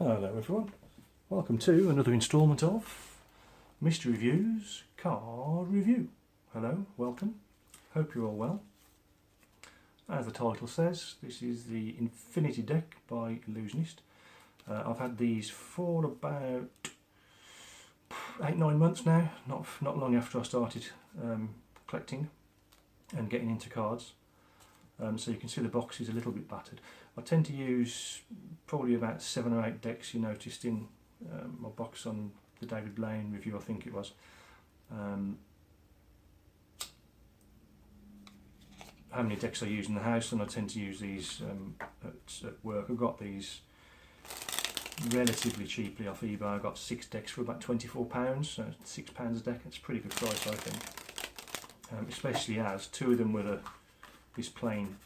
Hello everyone, welcome to another instalment of Mystery Reviews Card Review. Hello, welcome, hope you're all well. As the title says, this is the Infinity deck by Ellusionist. I've had these for about 8-9 months now, not long after I started collecting and getting into cards. So you can see the box is a little bit battered. I tend to use probably about 7 or 8 decks you noticed in my box on the David Blaine review, I think it was. How many decks I use in the house, and I tend to use these at work. I got these relatively cheaply off eBay. I got 6 decks for about £24, so £6 a deck. It's a pretty good price, I think. Especially as 2 of them were this plain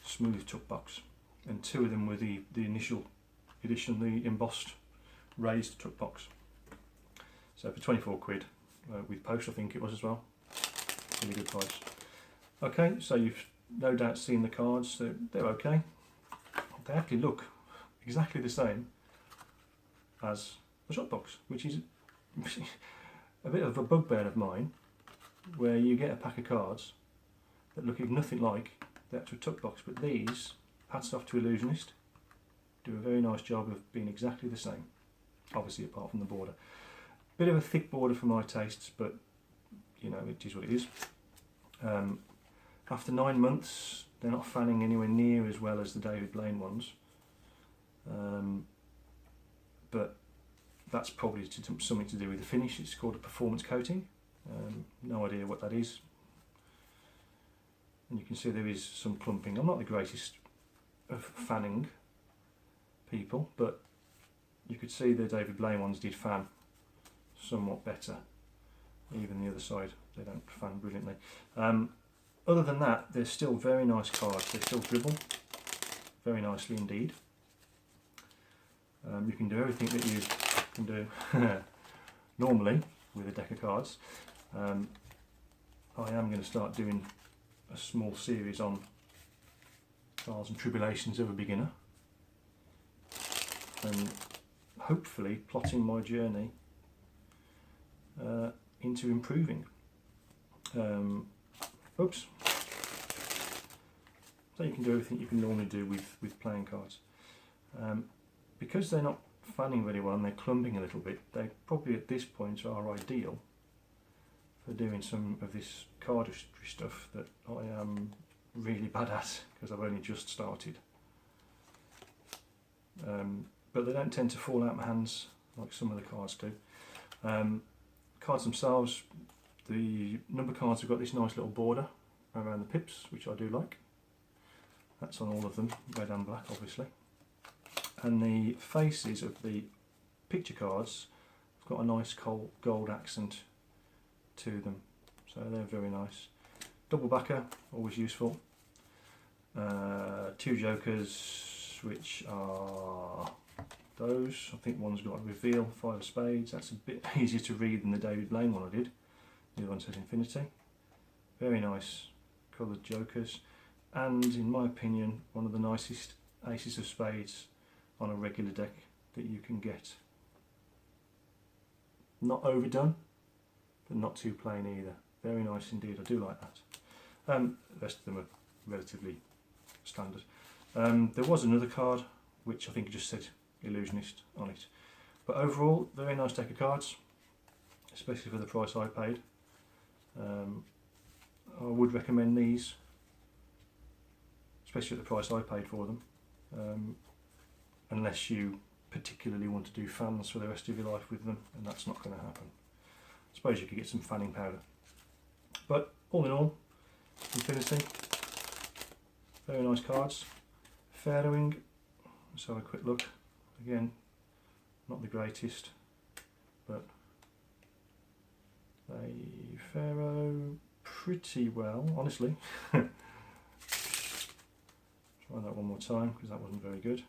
smooth tuck box, and 2 of them were the initial edition, the embossed raised tuck box. So for 24 quid with post, I think it was as well. Really good price. Okay, so you've no doubt seen the cards. They're okay. They actually look exactly the same as the shop box, which is a bit of a bugbear of mine, where you get a pack of cards that look nothing like the actual tuck box, but these, hats off to Ellusionist, do a very nice job of being exactly the same, obviously apart from the border. Bit of a thick border for my tastes, but you know, it is what it is. After 9 months, they're not fanning anywhere near as well as the David Blaine ones, but that's probably something to do with the finish. It's called a performance coating. No idea what that is. And you can see there is some clumping. I'm not the greatest of fanning people, but you could see the David Blaine ones did fan somewhat better. Even the other side, they don't fan brilliantly. Other than that, they're still very nice cards. They still dribble very nicely indeed. You can do everything that you can do normally with a deck of cards. I am going to start doing a small series on trials and tribulations of a beginner, and hopefully plotting my journey into improving. Oops. So you can do everything you can normally do with playing cards. Because they're not fanning very well and they're clumping a little bit, they probably at this point are ideal for doing some of this cardistry stuff that I am really bad at because I've only just started. But they don't tend to fall out my hands like some of the cards do. Cards themselves, the number cards have got this nice little border around the pips, which I do like. That's on all of them, red and black obviously. And the faces of the picture cards have got a nice gold accent to them, so they're very nice. Double backer, always useful. 2 jokers, which are those. I think one's got a reveal, 5 of spades. That's a bit easier to read than the David Blaine one I did. The other one says infinity. Very nice coloured jokers, and in my opinion, one of the nicest aces of spades on a regular deck that you can get. Not overdone, but not too plain either. Very nice indeed, I do like that. The rest of them are relatively standard. There was another card which I think just said Ellusionist on it, but overall very nice deck of cards, especially for the price I paid. I would recommend these, especially at the price I paid for them, unless you particularly want to do fans for the rest of your life with them, and that's not going to happen. I suppose you could get some fanning powder, but all in all, Infinity, very nice cards. Pharaohing, let's have a quick look. Again, not the greatest, but they Pharaoh pretty well, honestly. Try that one more time because that wasn't very good.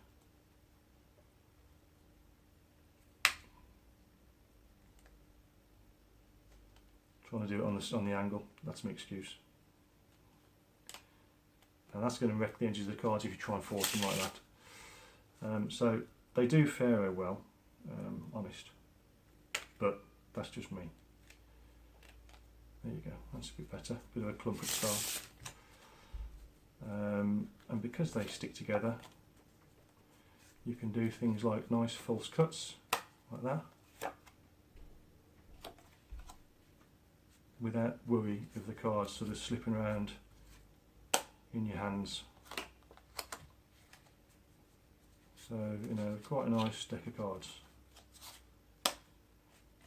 Trying to do it on the angle, that's my excuse. And that's going to wreck the edges of the cards if you try and force them like that. So They do fare well, honest, but that's just me. There you go, that's a bit better, bit of a clump at the start. And because they stick together, you can do things like nice false cuts, like that, without worry of the cards sort of slipping around in your hands. So, you know, quite a nice deck of cards.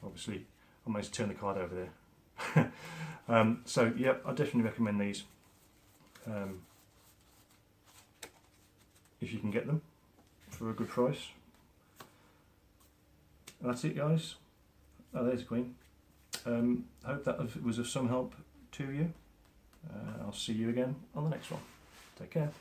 Obviously, I managed to turn the card over there. So, yep, I definitely recommend these. If you can get them for a good price. And that's it, guys. Oh, there's a queen. Hope that was of some help to you. I'll see you again on the next one. Take care.